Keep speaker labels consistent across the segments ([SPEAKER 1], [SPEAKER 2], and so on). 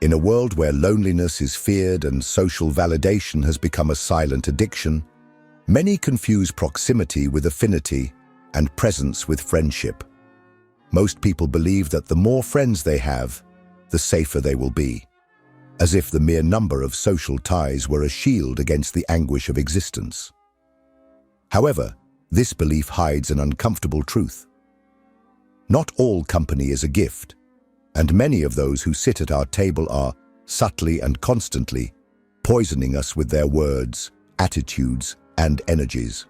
[SPEAKER 1] In a world where loneliness is feared and social validation has become a silent addiction, many confuse proximity with affinity and presence with friendship. Most people believe that the more friends they have, the safer they will be, as if the mere number of social ties were a shield against the anguish of existence. However, this belief hides an uncomfortable truth. Not all company is a gift, and many of those who sit at our table are, subtly and constantly, poisoning us with their words, attitudes, and energies.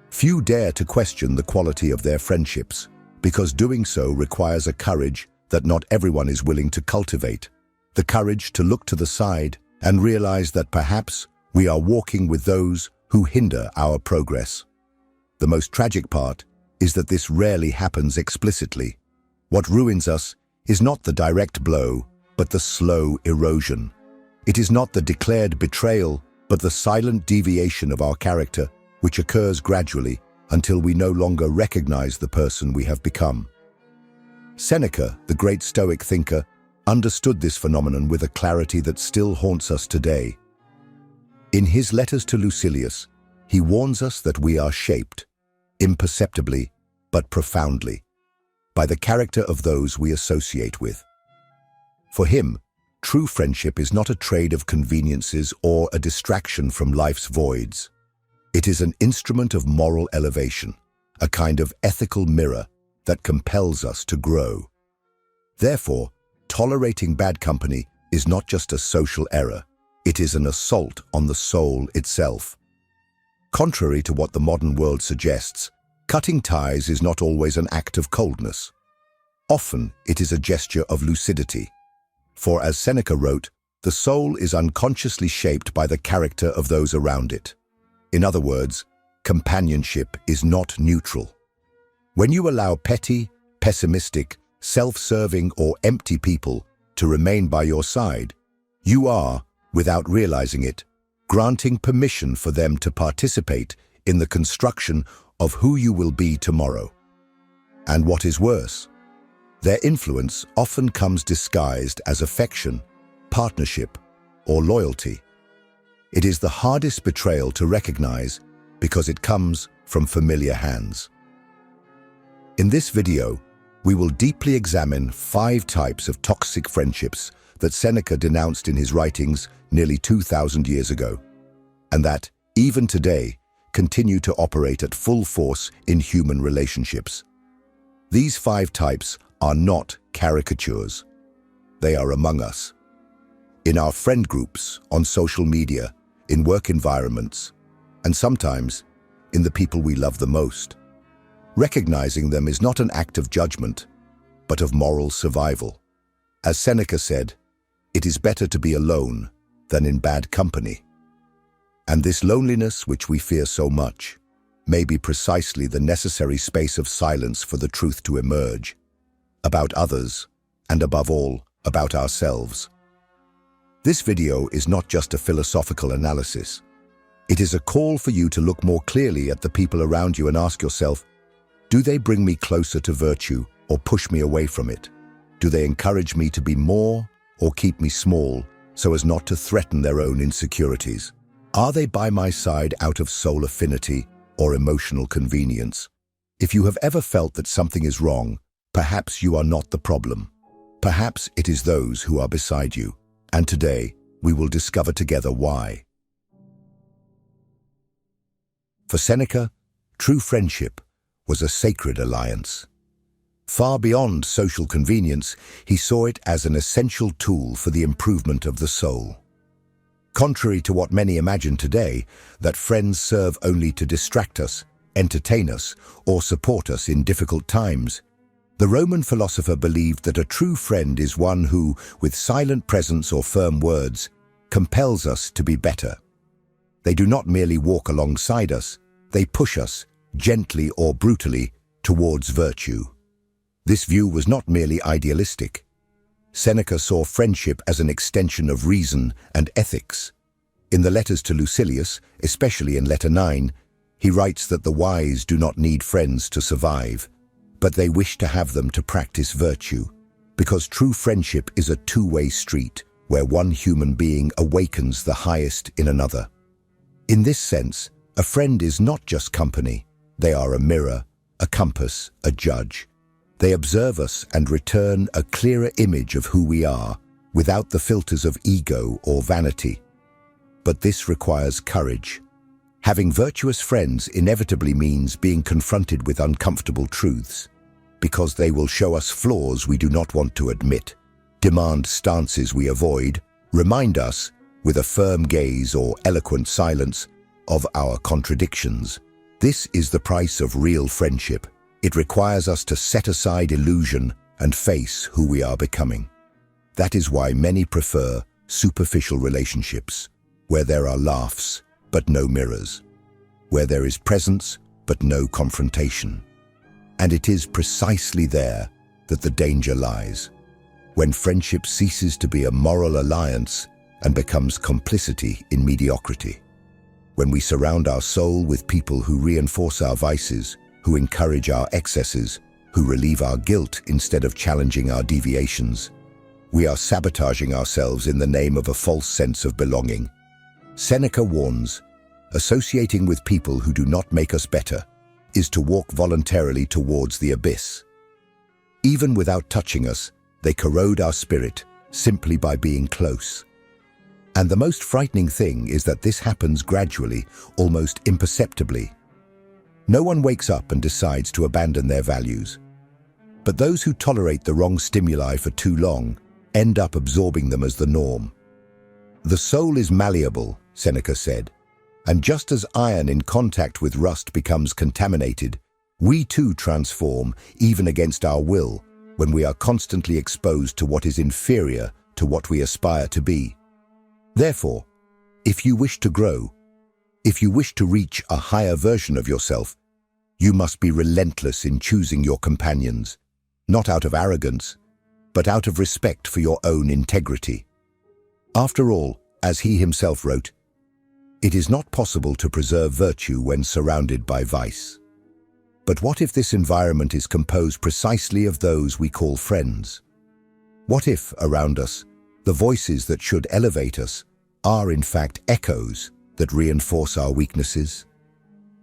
[SPEAKER 1] Few dare to question the quality of their friendships, because doing so requires a courage that not everyone is willing to cultivate, the courage to look to the side and realize that perhaps we are walking with those who hinder our progress. The most tragic part is that this rarely happens explicitly. What ruins us is not the direct blow, but the slow erosion. It is not the declared betrayal, but the silent deviation of our character, which occurs gradually until we no longer recognize the person we have become. Seneca, the great Stoic thinker, understood this phenomenon with a clarity that still haunts us today. In his letters to Lucilius, he warns us that we are shaped, imperceptibly but profoundly, by the character of those we associate with. For him, true friendship is not a trade of conveniences or a distraction from life's voids. It is an instrument of moral elevation, a kind of ethical mirror that compels us to grow. Therefore, tolerating bad company is not just a social error, it is an assault on the soul itself. Contrary to what the modern world suggests, cutting ties is not always an act of coldness. Often, it is a gesture of lucidity. For as Seneca wrote, the soul is unconsciously shaped by the character of those around it. In other words, companionship is not neutral. When you allow petty, pessimistic, self-serving or empty people to remain by your side, you are, without realizing it, granting permission for them to participate in the construction of who you will be tomorrow. And what is worse, their influence often comes disguised as affection, partnership, or loyalty. It is the hardest betrayal to recognize because it comes from familiar hands. In this video, we will deeply examine 5 types of toxic friendships that Seneca denounced in his writings nearly 2,000 years ago, and that, even today, continue to operate at full force in human relationships. These 5 types are not caricatures. They are among us. In our friend groups, on social media, in work environments, and sometimes in the people we love the most. Recognizing them is not an act of judgment, but of moral survival. As Seneca said, it is better to be alone than in bad company. And this loneliness, which we fear so much, may be precisely the necessary space of silence for the truth to emerge, about others, and above all, about ourselves. This video is not just a philosophical analysis. It is a call for you to look more clearly at the people around you and ask yourself, do they bring me closer to virtue or push me away from it? Do they encourage me to be more or keep me small so as not to threaten their own insecurities? Are they by my side out of soul affinity or emotional convenience? If you have ever felt that something is wrong, perhaps you are not the problem. Perhaps it is those who are beside you. And today, we will discover together why. For Seneca, true friendship was a sacred alliance. Far beyond social convenience, he saw it as an essential tool for the improvement of the soul. Contrary to what many imagine today, that friends serve only to distract us, entertain us, or support us in difficult times, the Roman philosopher believed that a true friend is one who, with silent presence or firm words, compels us to be better. They do not merely walk alongside us, they push us, gently or brutally, towards virtue. This view was not merely idealistic. Seneca saw friendship as an extension of reason and ethics. In the letters to Lucilius, especially in letter 9, he writes that the wise do not need friends to survive, but they wish to have them to practice virtue, because true friendship is a two-way street where one human being awakens the highest in another. In this sense, a friend is not just company. They are a mirror, a compass, a judge. They observe us and return a clearer image of who we are, without the filters of ego or vanity. But this requires courage. Having virtuous friends inevitably means being confronted with uncomfortable truths, because they will show us flaws we do not want to admit, demand stances we avoid, remind us, with a firm gaze or eloquent silence, of our contradictions. This is the price of real friendship. It requires us to set aside illusion and face who we are becoming. That is why many prefer superficial relationships, where there are laughs but no mirrors, where there is presence but no confrontation. And it is precisely there that the danger lies, when friendship ceases to be a moral alliance and becomes complicity in mediocrity. When we surround our soul with people who reinforce our vices, who encourage our excesses, who relieve our guilt instead of challenging our deviations, we are sabotaging ourselves in the name of a false sense of belonging. Seneca warns, associating with people who do not make us better is to walk voluntarily towards the abyss. Even without touching us, they corrode our spirit simply by being close. And the most frightening thing is that this happens gradually, almost imperceptibly. No one wakes up and decides to abandon their values. But those who tolerate the wrong stimuli for too long end up absorbing them as the norm. The soul is malleable, Seneca said, and just as iron in contact with rust becomes contaminated, we too transform, even against our will, when we are constantly exposed to what is inferior to what we aspire to be. Therefore, if you wish to grow, if you wish to reach a higher version of yourself, you must be relentless in choosing your companions, not out of arrogance, but out of respect for your own integrity. After all, as he himself wrote, it is not possible to preserve virtue when surrounded by vice. But what if this environment is composed precisely of those we call friends? What if, around us, the voices that should elevate us are in fact echoes that reinforce our weaknesses?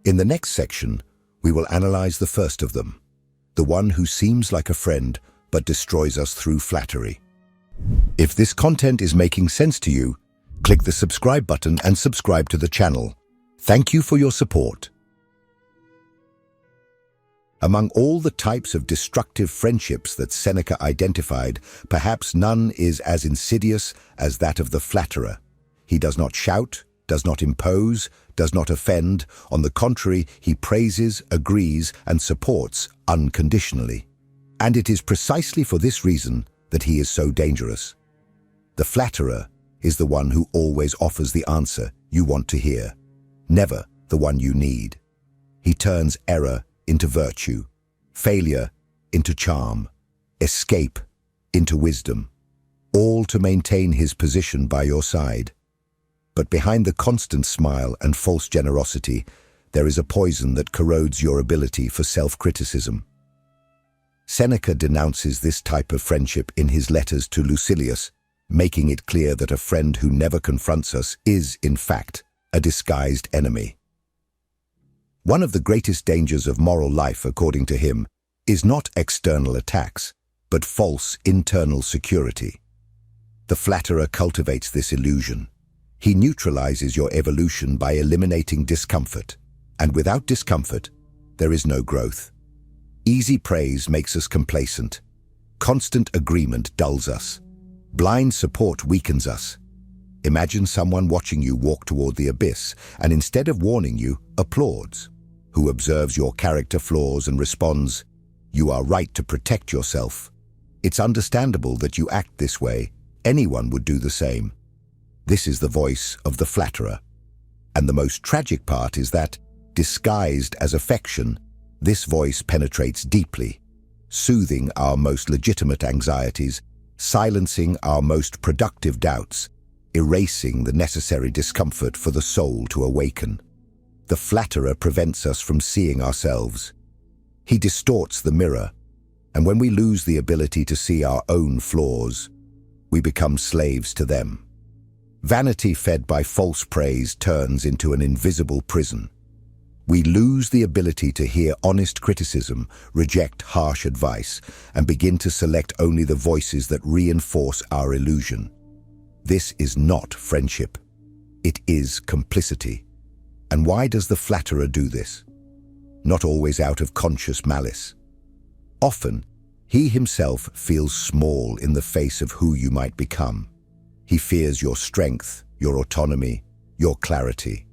[SPEAKER 1] In the next section, we will analyze the first of them, the one who seems like a friend but destroys us through flattery. If this content is making sense to you, click the subscribe button and subscribe to the channel. Thank you for your support. Among all the types of destructive friendships that Seneca identified, perhaps none is as insidious as that of the flatterer. He does not shout, does not impose, does not offend. On the contrary, he praises, agrees, and supports unconditionally. And it is precisely for this reason that he is so dangerous. The flatterer is the one who always offers the answer you want to hear, never the one you need. He turns error into virtue, failure into charm, escape into wisdom, all to maintain his position by your side. But behind the constant smile and false generosity, there is a poison that corrodes your ability for self-criticism. Seneca denounces this type of friendship in his letters to Lucilius, making it clear that a friend who never confronts us is, in fact, a disguised enemy. One of the greatest dangers of moral life, according to him, is not external attacks, but false internal security. The flatterer cultivates this illusion. He neutralizes your evolution by eliminating discomfort, and without discomfort, there is no growth. Easy praise makes us complacent. Constant agreement dulls us. Blind support weakens us. Imagine someone watching you walk toward the abyss and instead of warning you, applauds, who observes your character flaws and responds, "You are right to protect yourself." It's understandable that you act this way. Anyone would do the same. This is the voice of the flatterer. And the most tragic part is that, disguised as affection, this voice penetrates deeply, soothing our most legitimate anxieties, silencing our most productive doubts, erasing the necessary discomfort for the soul to awaken. The flatterer prevents us from seeing ourselves. He distorts the mirror, and when we lose the ability to see our own flaws, We become slaves to them. Vanity fed by false praise turns into an invisible prison. We lose the ability to hear honest criticism, reject harsh advice, and begin to select only the voices that reinforce our illusion. This is not friendship. It is complicity. And why does the flatterer do this? Not always out of conscious malice. Often, he himself feels small in the face of who you might become. He fears your strength, your autonomy, your clarity.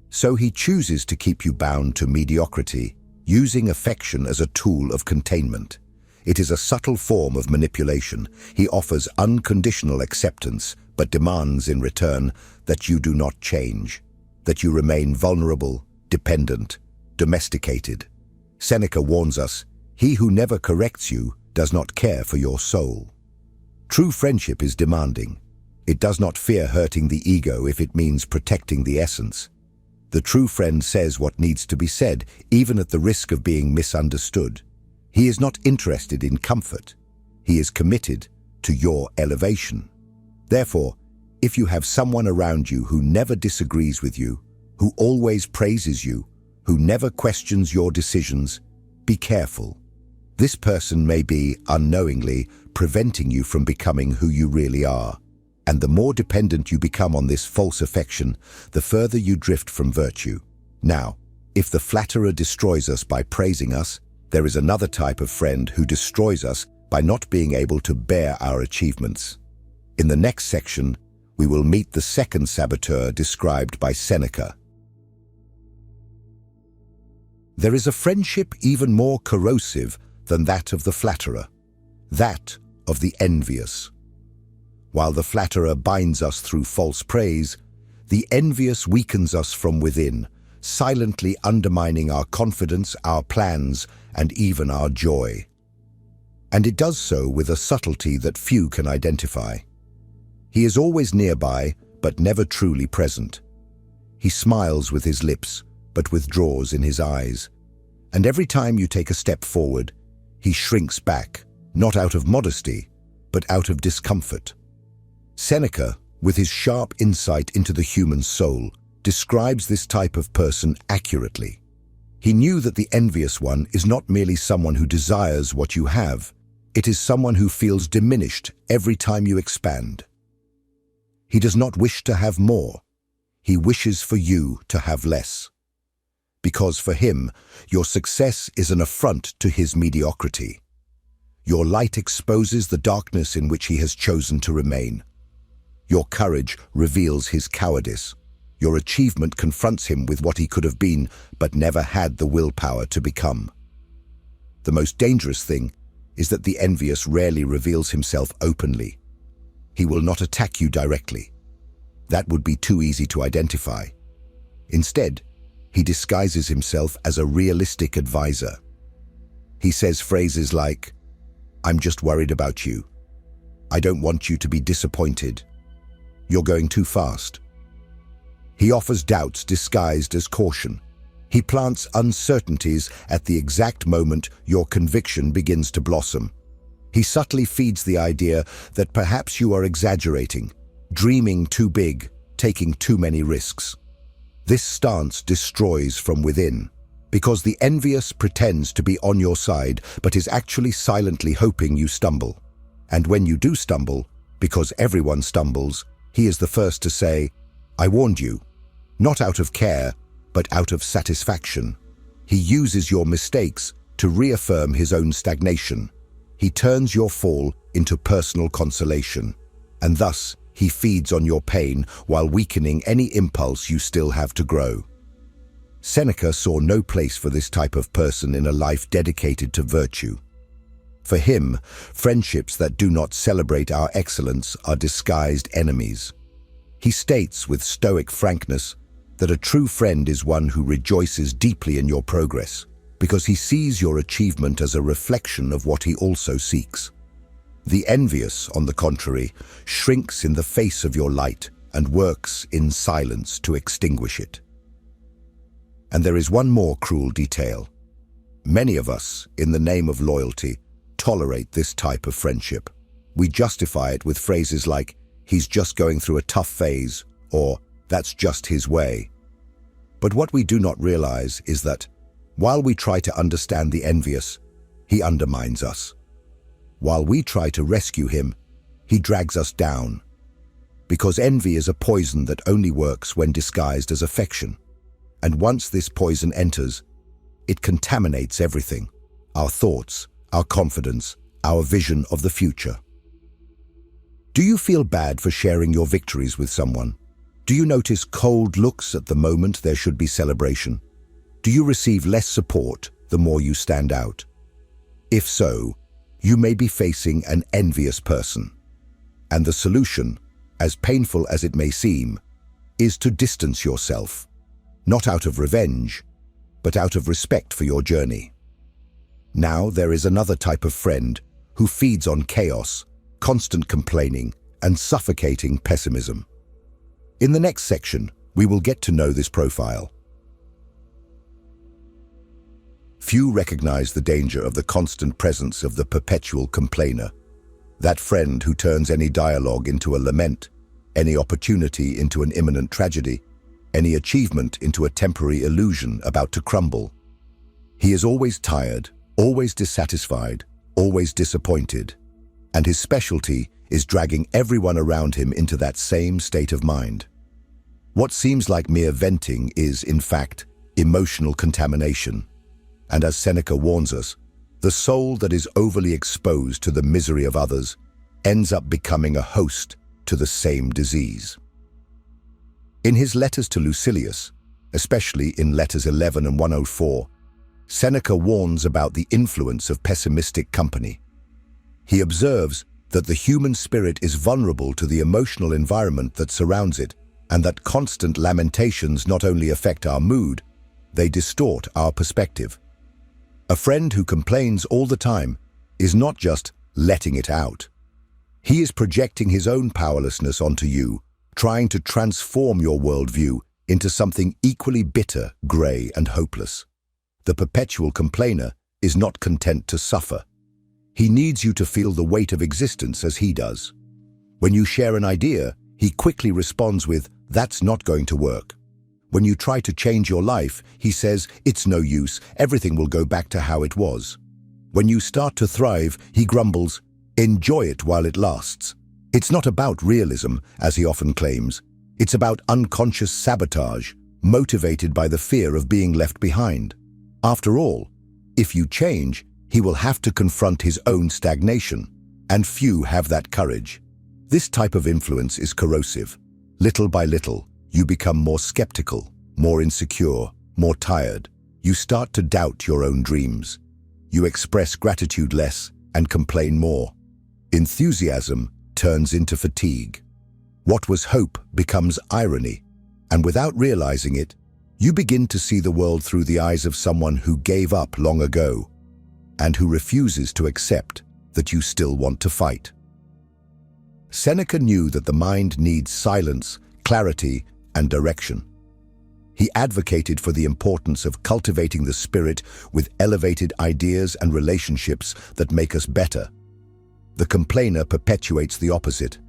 [SPEAKER 1] So he chooses to keep you bound to mediocrity, using affection as a tool of containment. It is a subtle form of manipulation. He offers unconditional acceptance, but demands in return that you do not change, that you remain vulnerable, dependent, domesticated. Seneca warns us, "He who never corrects you does not care for your soul." True friendship is demanding. It does not fear hurting the ego if it means protecting the essence. The true friend says what needs to be said, even at the risk of being misunderstood. He is not interested in comfort. He is committed to your elevation. Therefore, if you have someone around you who never disagrees with you, who always praises you, who never questions your decisions, be careful. This person may be, unknowingly, preventing you from becoming who you really are. And the more dependent you become on this false affection, the further you drift from virtue. Now, if the flatterer destroys us by praising us, there is another type of friend who destroys us by not being able to bear our achievements. In the next section, we will meet the second saboteur described by Seneca. There is a friendship even more corrosive than that of the flatterer, that of the envious. While the flatterer binds us through false praise, the envious weakens us from within, silently undermining our confidence, our plans, and even our joy. And it does so with a subtlety that few can identify. He is always nearby, but never truly present. He smiles with his lips, but withdraws in his eyes. And every time you take a step forward, he shrinks back, not out of modesty, but out of discomfort. Seneca, with his sharp insight into the human soul, describes this type of person accurately. He knew that the envious one is not merely someone who desires what you have, it is someone who feels diminished every time you expand. He does not wish to have more, he wishes for you to have less. Because for him, your success is an affront to his mediocrity. Your light exposes the darkness in which he has chosen to remain. Your courage reveals his cowardice. Your achievement confronts him with what he could have been, but never had the willpower to become. The most dangerous thing is that the envious rarely reveals himself openly. He will not attack you directly. That would be too easy to identify. Instead, he disguises himself as a realistic advisor. He says phrases like, "I'm just worried about you. I don't want you to be disappointed. You're going too fast." He offers doubts disguised as caution. He plants uncertainties at the exact moment your conviction begins to blossom. He subtly feeds the idea that perhaps you are exaggerating, dreaming too big, taking too many risks. This stance destroys from within, because the envious pretends to be on your side but is actually silently hoping you stumble. And when you do stumble, because everyone stumbles, he is the first to say, "I warned you," not out of care, but out of satisfaction. He uses your mistakes to reaffirm his own stagnation. He turns your fall into personal consolation, and thus he feeds on your pain while weakening any impulse you still have to grow. Seneca saw no place for this type of person in a life dedicated to virtue. For him, friendships that do not celebrate our excellence are disguised enemies. He states with stoic frankness that a true friend is one who rejoices deeply in your progress, because he sees your achievement as a reflection of what he also seeks. The envious, on the contrary, shrinks in the face of your light and works in silence to extinguish it. And there is one more cruel detail. Many of us, in the name of loyalty, tolerate this type of friendship. We justify it with phrases like, "He's just going through a tough phase," or "That's just his way." But what we do not realize is that, while we try to understand the envious, he undermines us. While we try to rescue him, he drags us down. Because envy is a poison that only works when disguised as affection. And once this poison enters, it contaminates everything: our thoughts, our confidence, our vision of the future. Do you feel bad for sharing your victories with someone? Do you notice cold looks at the moment there should be celebration? Do you receive less support the more you stand out? If so, you may be facing an envious person. And the solution, as painful as it may seem, is to distance yourself, not out of revenge, but out of respect for your journey. Now there is another type of friend who feeds on chaos, constant complaining, and suffocating pessimism. In the next section, we will get to know this profile. Few recognize the danger of the constant presence of the perpetual complainer, that friend who turns any dialogue into a lament, any opportunity into an imminent tragedy, any achievement into a temporary illusion about to crumble. He is always tired, always dissatisfied, always disappointed, and his specialty is dragging everyone around him into that same state of mind. What seems like mere venting is, in fact, emotional contamination. And as Seneca warns us, the soul that is overly exposed to the misery of others ends up becoming a host to the same disease. In his letters to Lucilius, especially in letters 11 and 104, Seneca warns about the influence of pessimistic company. He observes that the human spirit is vulnerable to the emotional environment that surrounds it, and that constant lamentations not only affect our mood, they distort our perspective. A friend who complains all the time is not just letting it out. He is projecting his own powerlessness onto you, trying to transform your worldview into something equally bitter, grey, and hopeless. The perpetual complainer is not content to suffer. He needs you to feel the weight of existence as he does. When you share an idea, he quickly responds with, "That's not going to work." When you try to change your life, he says, "It's no use, everything will go back to how it was." When you start to thrive, he grumbles, "Enjoy it while it lasts." It's not about realism, as he often claims. It's about unconscious sabotage, motivated by the fear of being left behind. After all, if you change, he will have to confront his own stagnation, and few have that courage. This type of influence is corrosive. Little by little, you become more skeptical, more insecure, more tired. You start to doubt your own dreams. You express gratitude less and complain more. Enthusiasm turns into fatigue. What was hope becomes irony, and without realizing it, you begin to see the world through the eyes of someone who gave up long ago, and who refuses to accept that you still want to fight. Seneca knew that the mind needs silence, clarity, and direction. He advocated for the importance of cultivating the spirit with elevated ideas and relationships that make us better. The complainer perpetuates the opposite.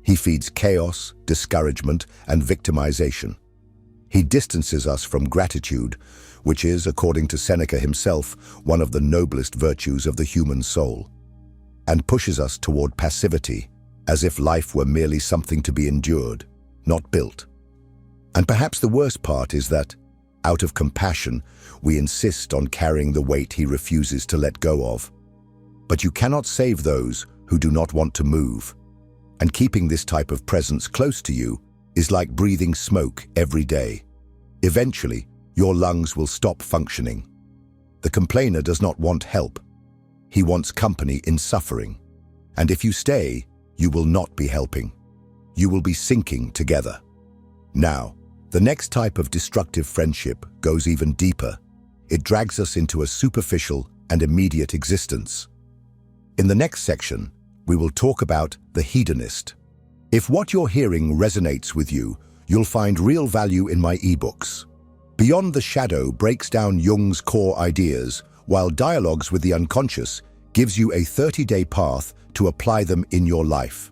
[SPEAKER 1] He feeds chaos, discouragement, and victimization. He distances us from gratitude, which is, according to Seneca himself, one of the noblest virtues of the human soul, and pushes us toward passivity, as if life were merely something to be endured, not built. And perhaps the worst part is that, out of compassion, we insist on carrying the weight he refuses to let go of. But you cannot save those who do not want to move, and keeping this type of presence close to you is like breathing smoke every day. Eventually, your lungs will stop functioning. The complainer does not want help. He wants company in suffering. And if you stay, you will not be helping. You will be sinking together. Now, the next type of destructive friendship goes even deeper. It drags us into a superficial and immediate existence. In the next section, we will talk about the hedonist. If what you're hearing resonates with you, you'll find real value in my ebooks. Beyond the Shadow breaks down Jung's core ideas, while Dialogues with the Unconscious gives you a 30-day path to apply them in your life.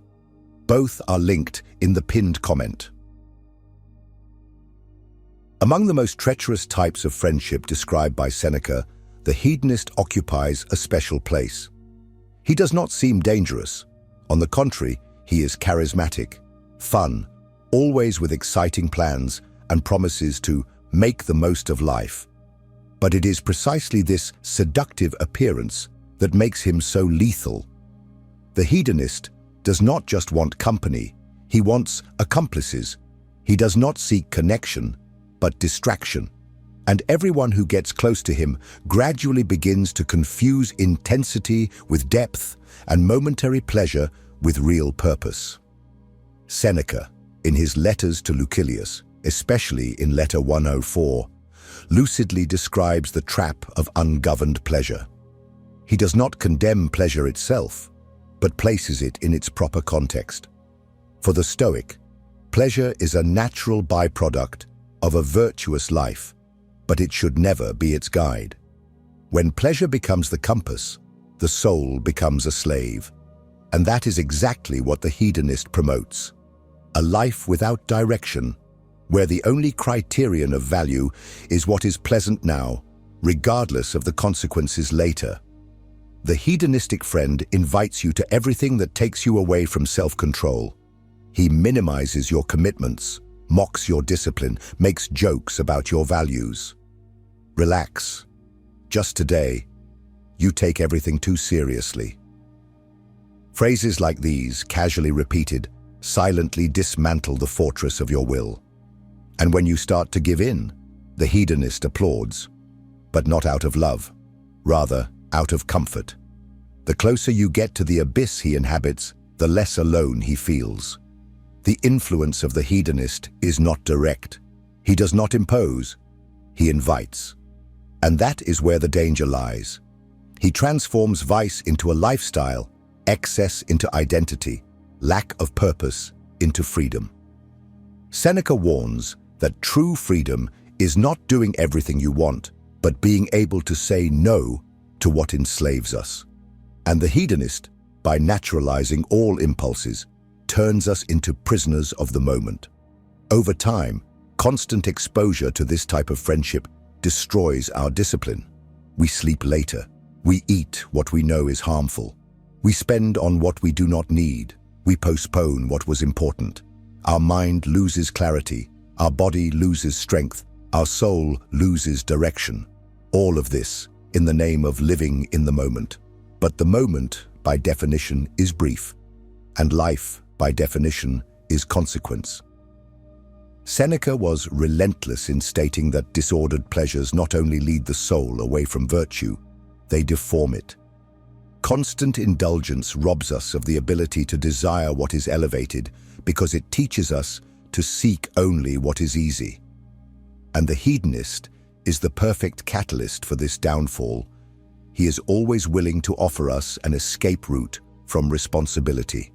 [SPEAKER 1] Both are linked in the pinned comment. Among the most treacherous types of friendship described by Seneca, the hedonist occupies a special place. He does not seem dangerous. On the contrary, he is charismatic, fun, always with exciting plans and promises to make the most of life. But it is precisely this seductive appearance that makes him so lethal. The hedonist does not just want company, he wants accomplices. He does not seek connection, but distraction. And everyone who gets close to him gradually begins to confuse intensity with depth and momentary pleasure with real purpose. Seneca, in his letters to Lucilius, especially in letter 104, lucidly describes the trap of ungoverned pleasure. He does not condemn pleasure itself, but places it in its proper context. For the Stoic, pleasure is a natural byproduct of a virtuous life, but it should never be its guide. When pleasure becomes the compass, the soul becomes a slave. And that is exactly what the hedonist promotes. A life without direction, where the only criterion of value is what is pleasant now, regardless of the consequences later. The hedonistic friend invites you to everything that takes you away from self-control. He minimizes your commitments, mocks your discipline, makes jokes about your values. Relax. Just today, you take everything too seriously. Phrases like these, casually repeated, silently dismantle the fortress of your will. And when you start to give in, the hedonist applauds, but not out of love, rather out of comfort. The closer you get to the abyss he inhabits, the less alone he feels. The influence of the hedonist is not direct. He does not impose, he invites. And that is where the danger lies. He transforms vice into a lifestyle, excess into identity, lack of purpose into freedom. Seneca warns that true freedom is not doing everything you want, but being able to say no to what enslaves us. And the hedonist, by naturalizing all impulses, turns us into prisoners of the moment. Over time, constant exposure to this type of friendship destroys our discipline. We sleep later. We eat what we know is harmful. We spend on what we do not need. We postpone what was important. Our mind loses clarity. Our body loses strength. Our soul loses direction. All of this in the name of living in the moment. But the moment, by definition, is brief. And life, by definition, is consequence. Seneca was relentless in stating that disordered pleasures not only lead the soul away from virtue, they deform it. Constant indulgence robs us of the ability to desire what is elevated because it teaches us to seek only what is easy. And the hedonist is the perfect catalyst for this downfall. He is always willing to offer us an escape route from responsibility.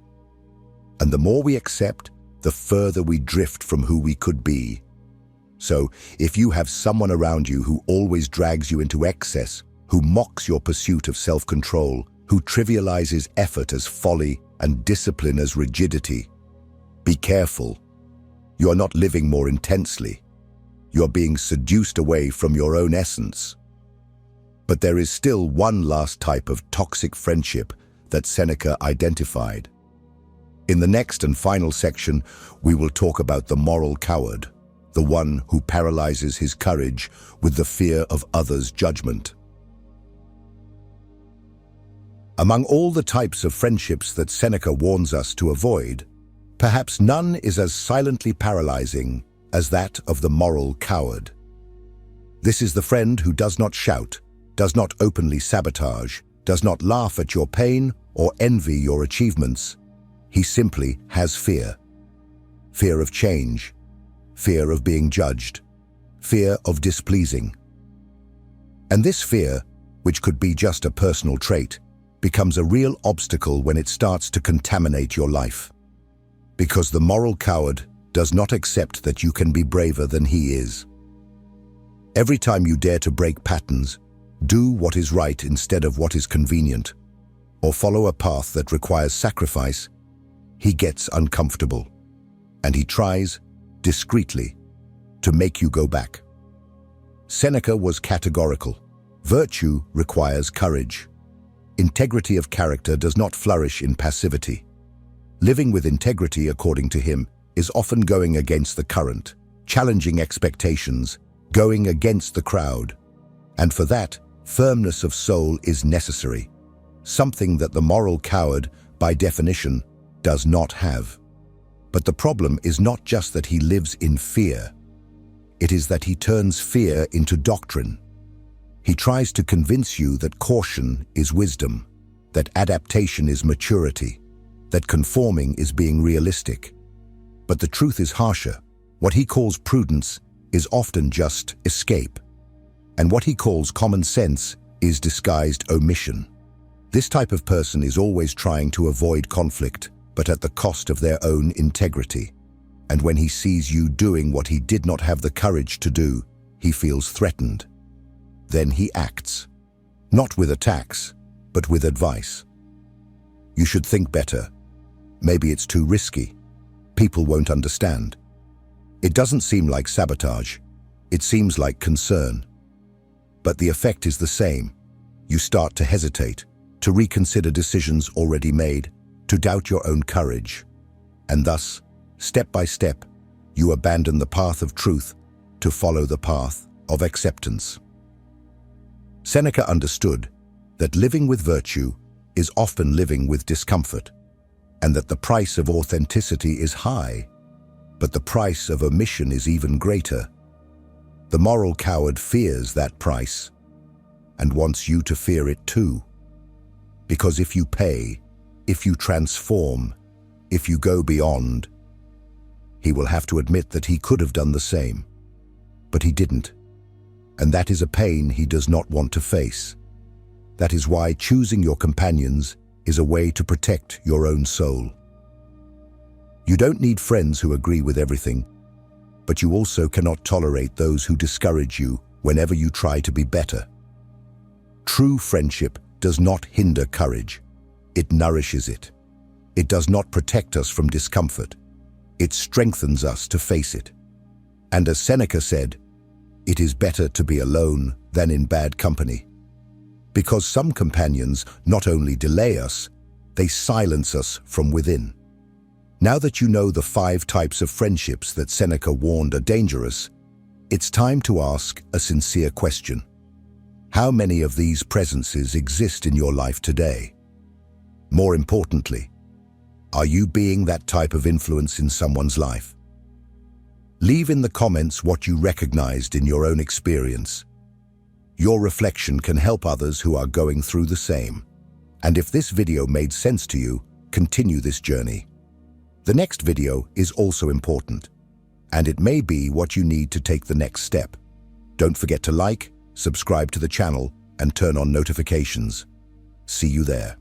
[SPEAKER 1] And the more we accept, the further we drift from who we could be. So, if you have someone around you who always drags you into excess, who mocks your pursuit of self-control, who trivializes effort as folly and discipline as rigidity, be careful. You are not living more intensely. You are being seduced away from your own essence. But there is still one last type of toxic friendship that Seneca identified. In the next and final section, we will talk about the moral coward, the one who paralyzes his courage with the fear of others' judgment. Among all the types of friendships that Seneca warns us to avoid, perhaps none is as silently paralyzing as that of the moral coward. This is the friend who does not shout, does not openly sabotage, does not laugh at your pain or envy your achievements. He simply has fear. Fear of change, fear of being judged, fear of displeasing. And this fear, which could be just a personal trait, becomes a real obstacle when it starts to contaminate your life. Because the moral coward does not accept that you can be braver than he is. Every time you dare to break patterns, do what is right instead of what is convenient, or follow a path that requires sacrifice, he gets uncomfortable, and he tries, discreetly, to make you go back. Seneca was categorical. Virtue requires courage. Integrity of character does not flourish in passivity. Living with integrity, according to him, is often going against the current, challenging expectations, going against the crowd. And for that, firmness of soul is necessary, something that the moral coward, by definition, does not have. But the problem is not just that he lives in fear. It is that he turns fear into doctrine. He tries to convince you that caution is wisdom, that adaptation is maturity, that conforming is being realistic. But the truth is harsher. What he calls prudence is often just escape. And what he calls common sense is disguised omission. This type of person is always trying to avoid conflict, but at the cost of their own integrity. And when he sees you doing what he did not have the courage to do, he feels threatened. Then he acts, not with attacks, but with advice. You should think better. Maybe it's too risky. People won't understand. It doesn't seem like sabotage. It seems like concern. But the effect is the same. You start to hesitate, to reconsider decisions already made, to doubt your own courage. And thus, step by step, you abandon the path of truth to follow the path of acceptance. Seneca understood that living with virtue is often living with discomfort, and that the price of authenticity is high, but the price of omission is even greater. The moral coward fears that price, and wants you to fear it too. Because if you pay, if you transform, if you go beyond, he will have to admit that he could have done the same. But he didn't. And that is a pain he does not want to face. That is why choosing your companions is a way to protect your own soul. You don't need friends who agree with everything, but you also cannot tolerate those who discourage you whenever you try to be better. True friendship does not hinder courage. It nourishes it. It does not protect us from discomfort. It strengthens us to face it. And as Seneca said, it is better to be alone than in bad company. Because some companions not only delay us, they silence us from within. Now that you know the 5 types of friendships that Seneca warned are dangerous, it's time to ask a sincere question. How many of these presences exist in your life today? More importantly, are you being that type of influence in someone's life? Leave in the comments what you recognized in your own experience. Your reflection can help others who are going through the same. And if this video made sense to you, continue this journey. The next video is also important, and it may be what you need to take the next step. Don't forget to like, subscribe to the channel, and turn on notifications. See you there.